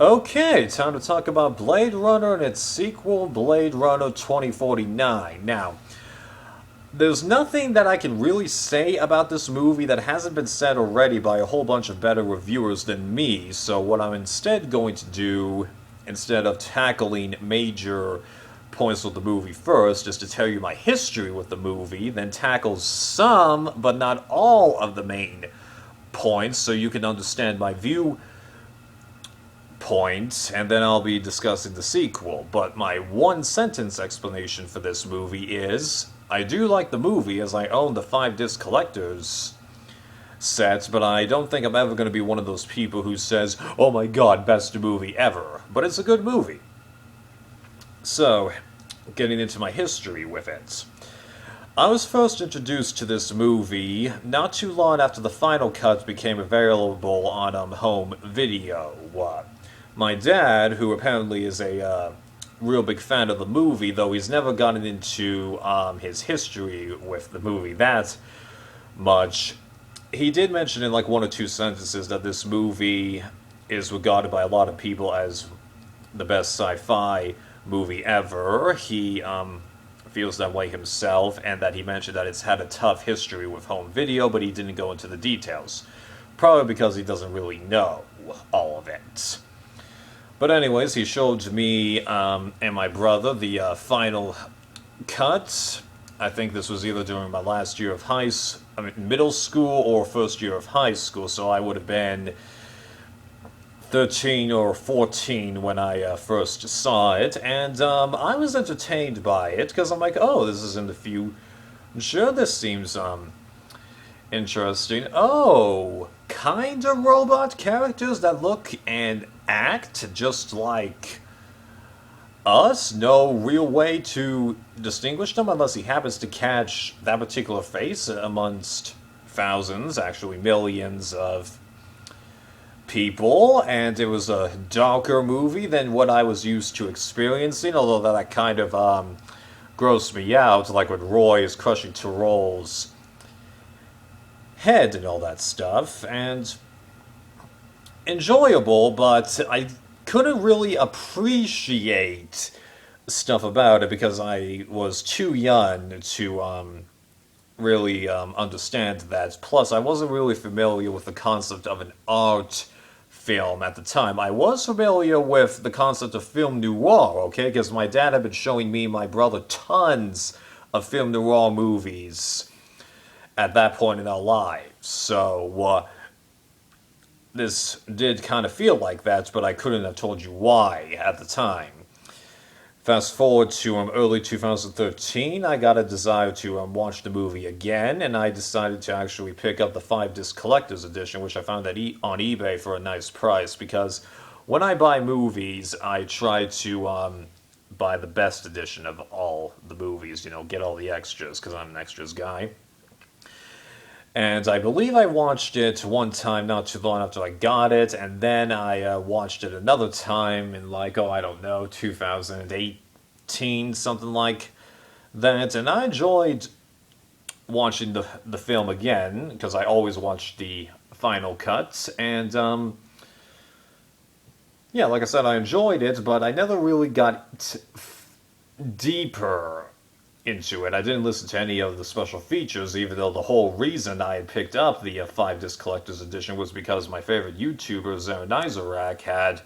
Okay, time to talk about Blade Runner and its sequel, Blade Runner 2049. Now, there's nothing that I can really say about this movie that hasn't been said already by a whole bunch of better reviewers than me, so what I'm instead going to do, instead of tackling major points of the movie first, is to tell you my history with the movie, then tackle some, but not all, of the main points so you can understand my view point, and then I'll be discussing the sequel. But my one sentence explanation for this movie is I do like the movie as I own the 5 disc collector's set, but I don't think I'm ever going to be one of those people who says, oh my god, best movie ever. But it's a good movie. So, getting into my history with it. I was first introduced to this movie not too long after the final cut became available on home video. My dad, who apparently is a real big fan of the movie, though he's never gotten into his history with the movie that much, he did mention in like 1 or 2 sentences that this movie is regarded by a lot of people as the best sci-fi movie ever. He feels that way himself, and that he mentioned that it's had a tough history with home video, but he didn't go into the details. Probably because he doesn't really know all of it. But anyways, he showed me and my brother the final cut. I think this was either during my last year of middle school or first year of high school, so I would have been 13 or 14 when I first saw it, and I was entertained by it, because I'm like, oh, this is in the future, this seems interesting. Oh, kinda robot characters that look and act just like us. No real way to distinguish them unless he happens to catch that particular face amongst thousands, actually millions of people, and it was a darker movie than what I was used to experiencing, although that kind of grossed me out, like when Roy is crushing Tyrol's head and all that stuff, and enjoyable, but I couldn't really appreciate stuff about it because I was too young to really understand that. Plus, I wasn't really familiar with the concept of an art film at the time. I was familiar with the concept of film noir, okay, because my dad had been showing me and my brother tons of film noir movies at that point in our lives. So, this did kind of feel like that, but I couldn't have told you why at the time. Fast forward to early 2013, I got a desire to watch the movie again, and I decided to actually pick up the 5 disc collector's edition, which I found on eBay for a nice price, because when I buy movies, I try to buy the best edition of all the movies, get all the extras, because I'm an extras guy. And I believe I watched it one time not too long after I got it, and then I watched it another time in I don't know, 2018, something like that. And I enjoyed watching the film again, because I always watch the final cut. And, yeah, like I said, I enjoyed it, but I never really got deeper into it. I didn't listen to any of the special features, even though the whole reason I had picked up the 5-disc collector's edition was because my favorite YouTuber, Zarenizarak, had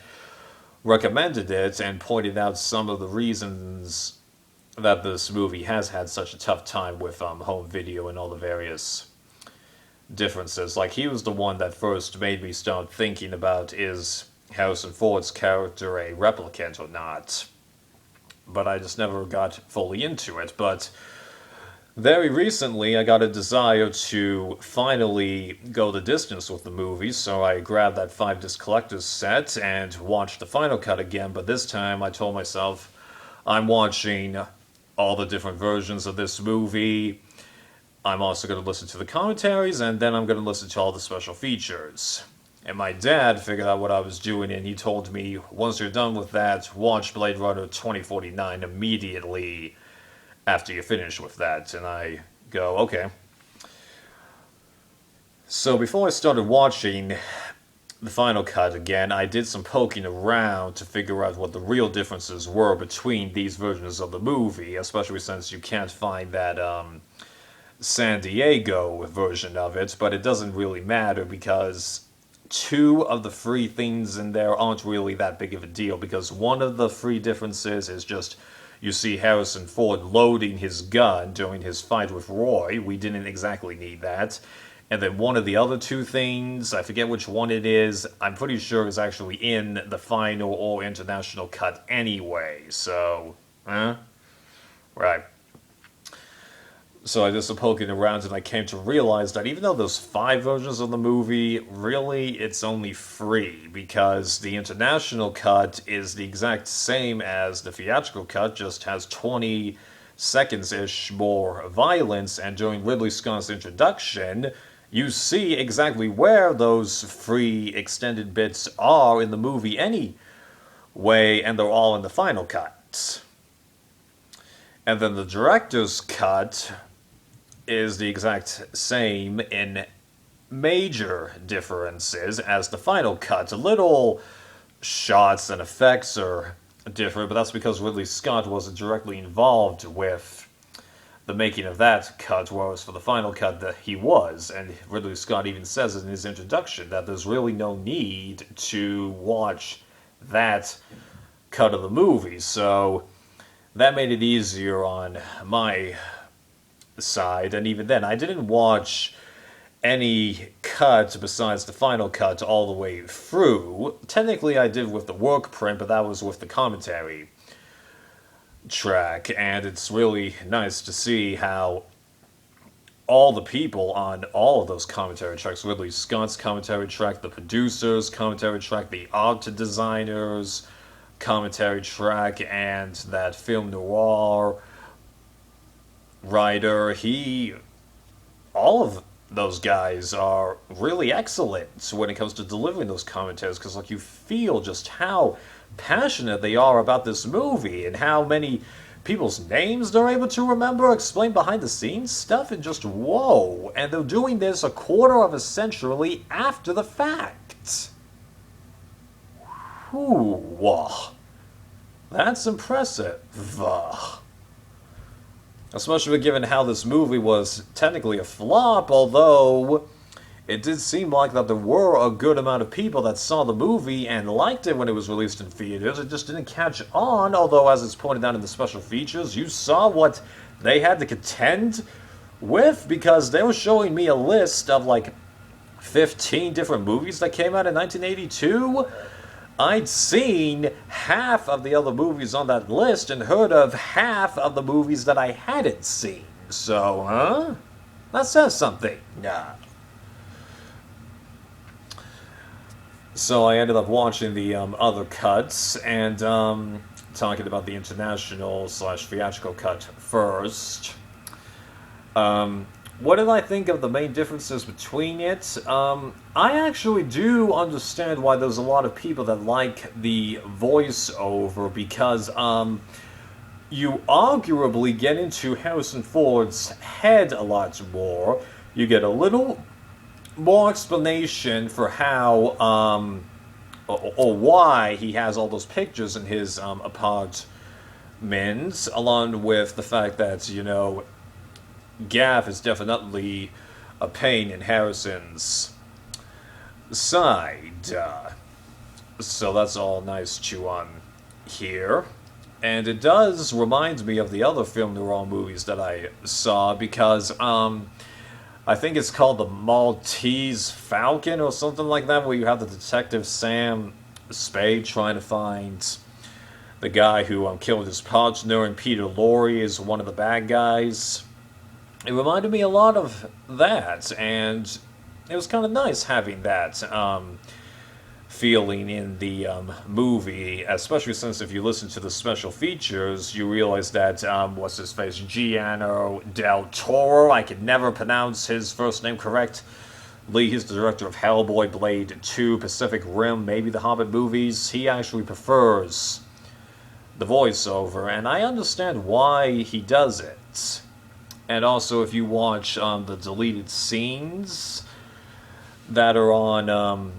recommended it and pointed out some of the reasons that this movie has had such a tough time with home video and all the various differences. Like, he was the one that first made me start thinking about, is Harrison Ford's character a replicant or not? But I just never got fully into it. But very recently, I got a desire to finally go the distance with the movie, so I grabbed that 5-disc collector's set and watched the final cut again, but this time I told myself I'm watching all the different versions of this movie. I'm also going to listen to the commentaries, and then I'm going to listen to all the special features. And my dad figured out what I was doing, and he told me, once you're done with that, watch Blade Runner 2049 immediately after you finish with that. And I go, okay. So before I started watching the final cut again, I did some poking around to figure out what the real differences were between these versions of the movie, especially since you can't find that San Diego version of it, but it doesn't really matter because two of the free things in there aren't really that big of a deal, because one of the free differences is just you see Harrison Ford loading his gun during his fight with Roy. We didn't exactly need that. And then one of the other two things, I forget which one it is, I'm pretty sure is actually in the final or international cut anyway. So, right. So I did some poking around and I came to realize that even though there's 5 versions of the movie, really it's only 3, because the international cut is the exact same as the theatrical cut, just has 20 seconds-ish more violence, and during Ridley Scott's introduction, you see exactly where those free extended bits are in the movie anyway, and they're all in the final cut. And then the director's cut is the exact same in major differences as the final cut. Little shots and effects are different, but that's because Ridley Scott wasn't directly involved with the making of that cut, whereas for the final cut that he was. And Ridley Scott even says in his introduction that there's really no need to watch that cut of the movie. So that made it easier on my side, and even then, I didn't watch any cut besides the final cut all the way through. Technically, I did with the work print, but that was with the commentary track, and it's really nice to see how all the people on all of those commentary tracks, Ridley Scott's commentary track, the producers' commentary track, the art designers' commentary track, and that film noir writer, all of those guys are really excellent when it comes to delivering those commentaries, because like you feel just how passionate they are about this movie and how many people's names they're able to remember, explain behind the scenes stuff, and just whoa. And they're doing this a quarter of a century after the fact. Whew. That's impressive. Especially given how this movie was technically a flop, although it did seem like that there were a good amount of people that saw the movie and liked it when it was released in theaters. It just didn't catch on, although as it's pointed out in the special features, you saw what they had to contend with, because they were showing me a list of like 15 different movies that came out in 1982. I'd seen half of the other movies on that list and heard of half of the movies that I hadn't seen. So, that says something. Yeah. So I ended up watching the other cuts and talking about the international/theatrical cut first. What did I think of the main differences between it? I actually do understand why there's a lot of people that like the voiceover, because you arguably get into Harrison Ford's head a lot more. You get a little more explanation for how or why he has all those pictures in his apartments, along with the fact that, you know, Gaff is definitely a pain in Harrison's side. So that's all nice to hear. And it does remind me of the other film noir movies that I saw, because I think it's called The Maltese Falcon or something like that, where you have the detective Sam Spade trying to find the guy who killed his partner, and Peter Lorre is one of the bad guys. It reminded me a lot of that, and it was kind of nice having that feeling in the movie, especially since if you listen to the special features, you realize that, what's his face, Gianno del Toro, I can never pronounce his first name correctly, he's the director of Hellboy, Blade 2, Pacific Rim, maybe the Hobbit movies. He actually prefers the voiceover, and I understand why he does it. And also, if you watch the deleted scenes that are on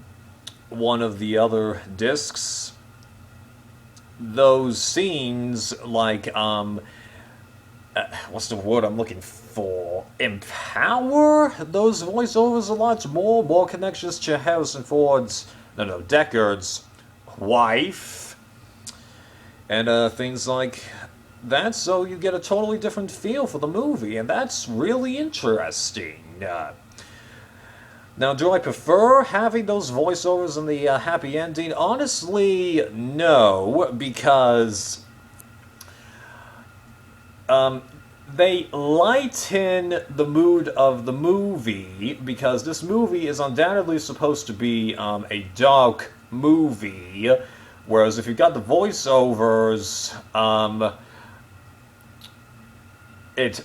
one of the other discs, those scenes, like, what's the word I'm looking for? Empower those voiceovers a lot more connections to Harrison Ford's, no, Deckard's wife, and things like that, so you get a totally different feel for the movie, and that's really interesting. Now, do I prefer having those voiceovers in the happy ending? Honestly, no, because they lighten the mood of the movie, because this movie is undoubtedly supposed to be a dark movie, whereas if you've got the voiceovers, it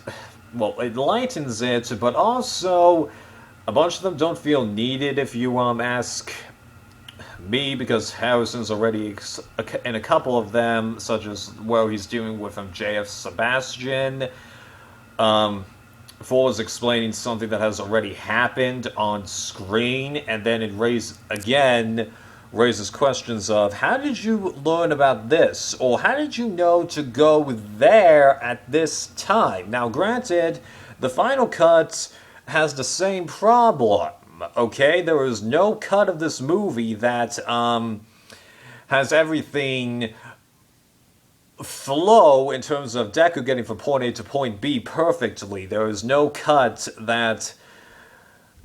lightens it, but also a bunch of them don't feel needed, if you ask me, because Harrison's already in a couple of them, such as where he's dealing with J.F. Sebastian. Ford's explaining something that has already happened on screen, and then it raises questions of, how did you learn about this? Or how did you know to go there at this time? Now, granted, the final cut has the same problem, okay? There is no cut of this movie that has everything flow in terms of Deckard getting from point A to point B perfectly. There is no cut that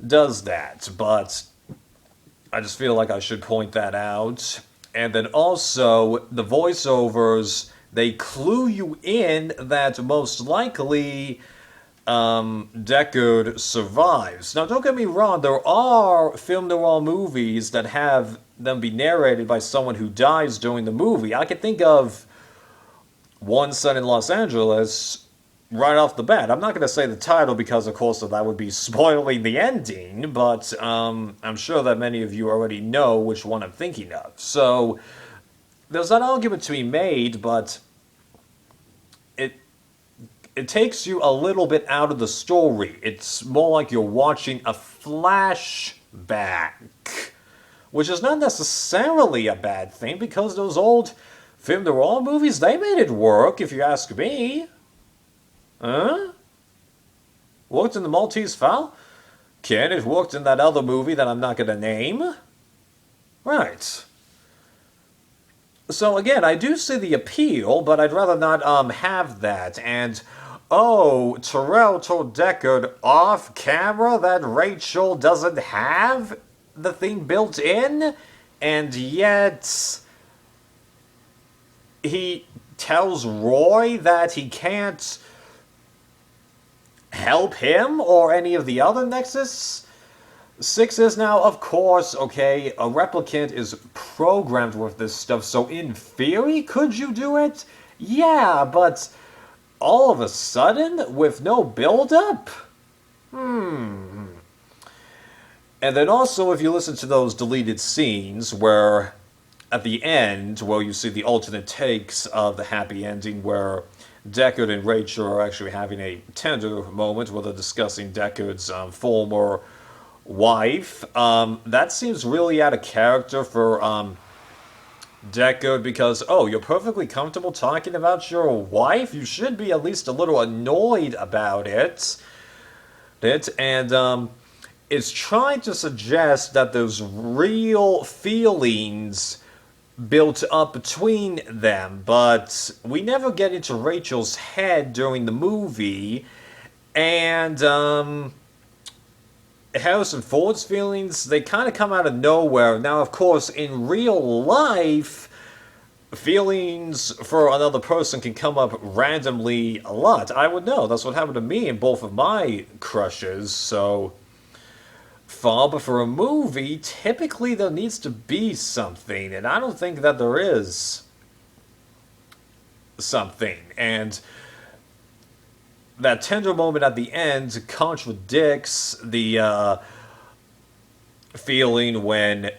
does that, but I just feel like I should point that out. And then also, the voiceovers, they clue you in that most likely Deckard survives. Now, don't get me wrong, there are film noir movies that have them be narrated by someone who dies during the movie. I can think of One Set in Los Angeles right off the bat. I'm not going to say the title because, of course, that would be spoiling the ending, but I'm sure that many of you already know which one I'm thinking of. So, there's that argument to be made, but it takes you a little bit out of the story. It's more like you're watching a flashback, which is not necessarily a bad thing, because those old film noir movies, they made it work, if you ask me. Huh? Worked in The Maltese Falcon? It worked in that other movie that I'm not going to name. Right. So again, I do see the appeal, but I'd rather not have that. And Terrell told Deckard off camera that Rachel doesn't have the thing built in, and yet he tells Roy that he can't help him or any of the other Nexus Sixes. Now, of course, okay, a replicant is programmed with this stuff, so in theory, could you do it? Yeah, but all of a sudden, with no build-up? And then also, if you listen to those deleted scenes where, at the end, where you see the alternate takes of the happy ending, where Deckard and Rachel are actually having a tender moment where they're discussing Deckard's former wife, that seems really out of character for Deckard, because, you're perfectly comfortable talking about your wife? You should be at least a little annoyed about it. And it's trying to suggest that there's real feelings built up between them, but we never get into Rachel's head during the movie, and Harrison Ford's feelings, they kind of come out of nowhere. Now, of course, in real life, feelings for another person can come up randomly a lot. I would know. That's what happened to me in both of my crushes, so far. But for a movie, typically there needs to be something, and I don't think that there is something. And that tender moment at the end contradicts the feeling when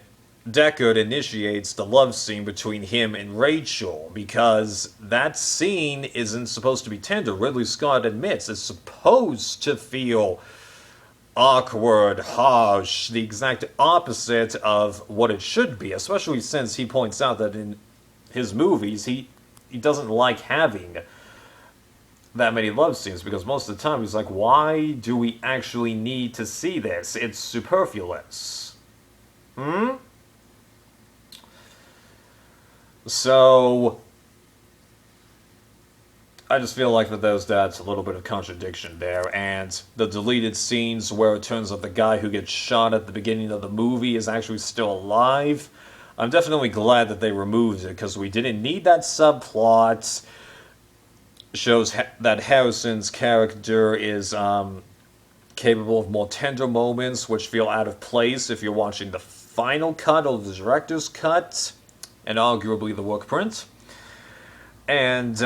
Deckard initiates the love scene between him and Rachel, because that scene isn't supposed to be tender. Ridley Scott admits it's supposed to feel awkward, harsh, the exact opposite of what it should be, especially since he points out that in his movies, he doesn't like having that many love scenes, because most of the time he's like, why do we actually need to see this? It's superfluous. So I just feel like that's a little bit of contradiction there, and the deleted scenes where it turns out the guy who gets shot at the beginning of the movie is actually still alive. I'm definitely glad that they removed it, because we didn't need that subplot. Shows that Harrison's character is capable of more tender moments, which feel out of place if you're watching the final cut or the director's cut, and arguably the work print. And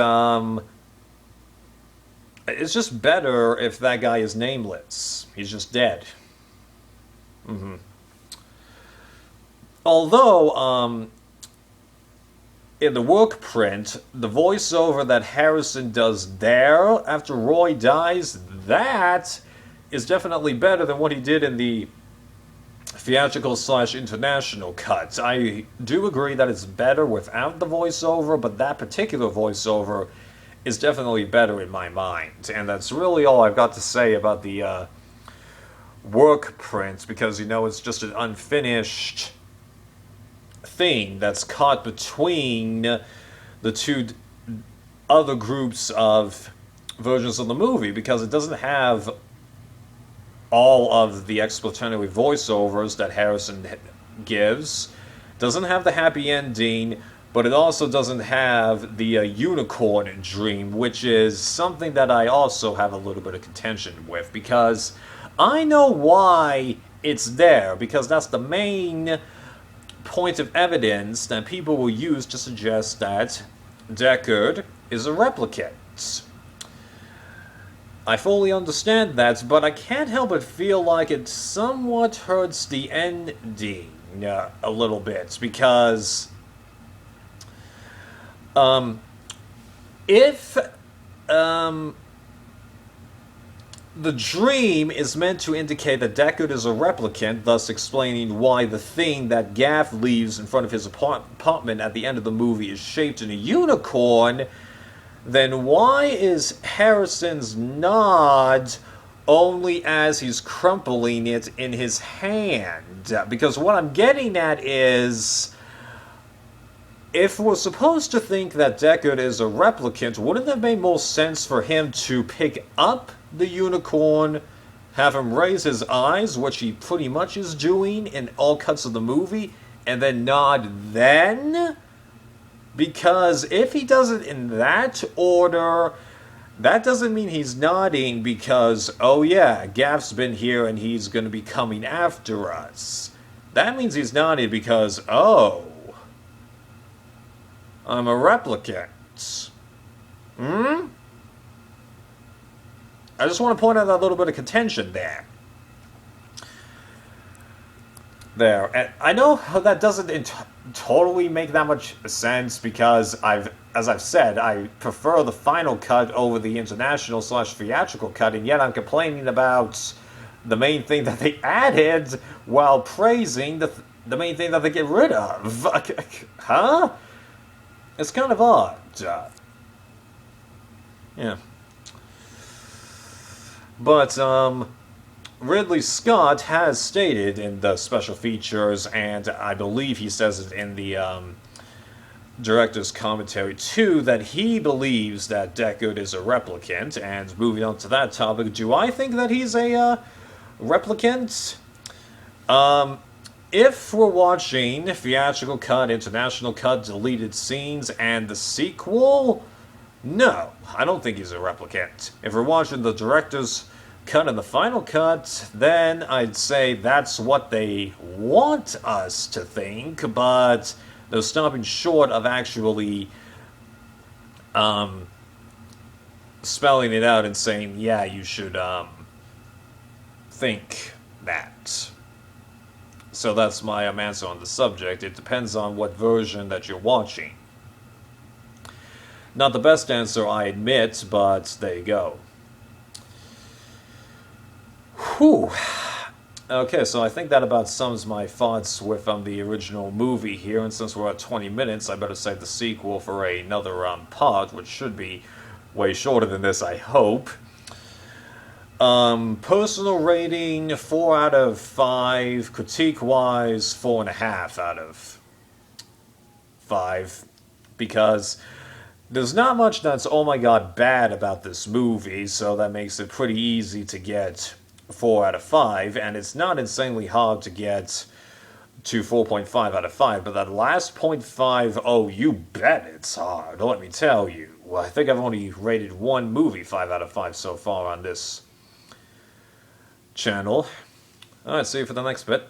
it's just better if that guy is nameless. He's just dead. Although, in the work print, the voiceover that Harrison does there after Roy dies, that is definitely better than what he did in the theatrical/international cut. I do agree that it's better without the voiceover, but that particular voiceover is definitely better in my mind. And that's really all I've got to say about the work print, because, it's just an unfinished thing that's caught between the two other groups of versions of the movie, because it doesn't have all of the explanatory voiceovers that Harrison gives, doesn't have the happy ending, but it also doesn't have the unicorn dream, which is something that I also have a little bit of contention with, because I know why it's there, because that's the main point of evidence that people will use to suggest that Deckard is a replicant. I fully understand that, but I can't help but feel like it somewhat hurts the ending a little bit, because if the dream is meant to indicate that Deckard is a replicant, thus explaining why the thing that Gaff leaves in front of his apartment at the end of the movie is shaped in a unicorn, then why is Harrison's nod only as he's crumpling it in his hand? Because what I'm getting at is, if we're supposed to think that Deckard is a replicant, wouldn't it make more sense for him to pick up the unicorn, have him raise his eyes, which he pretty much is doing in all cuts of the movie, and then nod then? Because if he does it in that order, that doesn't mean he's nodding because, oh yeah, Gaff's been here and he's going to be coming after us. That means he's nodding because, oh, I'm a replicant. I just want to point out that little bit of contention there. And I know that doesn't totally make that much sense, because as I've said, I prefer the final cut over the international/theatrical cut, and yet I'm complaining about the main thing that they added while praising the main thing that they get rid of. Huh? It's kind of odd. Yeah. But, Ridley Scott has stated in the special features, and I believe he says it in the director's commentary too, that he believes that Deckard is a replicant. And moving on to that topic, do I think that he's a replicant? If we're watching theatrical cut, international cut, deleted scenes, and the sequel, no, I don't think he's a replicant. If we're watching the director's cut and the final cut, then I'd say that's what they want us to think, but they're stopping short of actually spelling it out and saying, yeah, you should think that. So that's my answer on the subject. It depends on what version that you're watching. Not the best answer, I admit, but there you go. Whew. Okay, so I think that about sums my thoughts with the original movie here, and since we're at 20 minutes, I better save the sequel for another part, which should be way shorter than this, I hope. Personal rating, 4 out of 5. Critique-wise, 4.5 out of 5. Because there's not much that's, oh my god, bad about this movie, so that makes it pretty easy to get 4 out of 5, and it's not insanely hard to get to 4.5 out of 5, but that last 0.5, oh, you bet it's hard, let me tell you. Well, I think I've only rated one movie 5 out of 5 so far on this channel. Alright, see you for the next bit.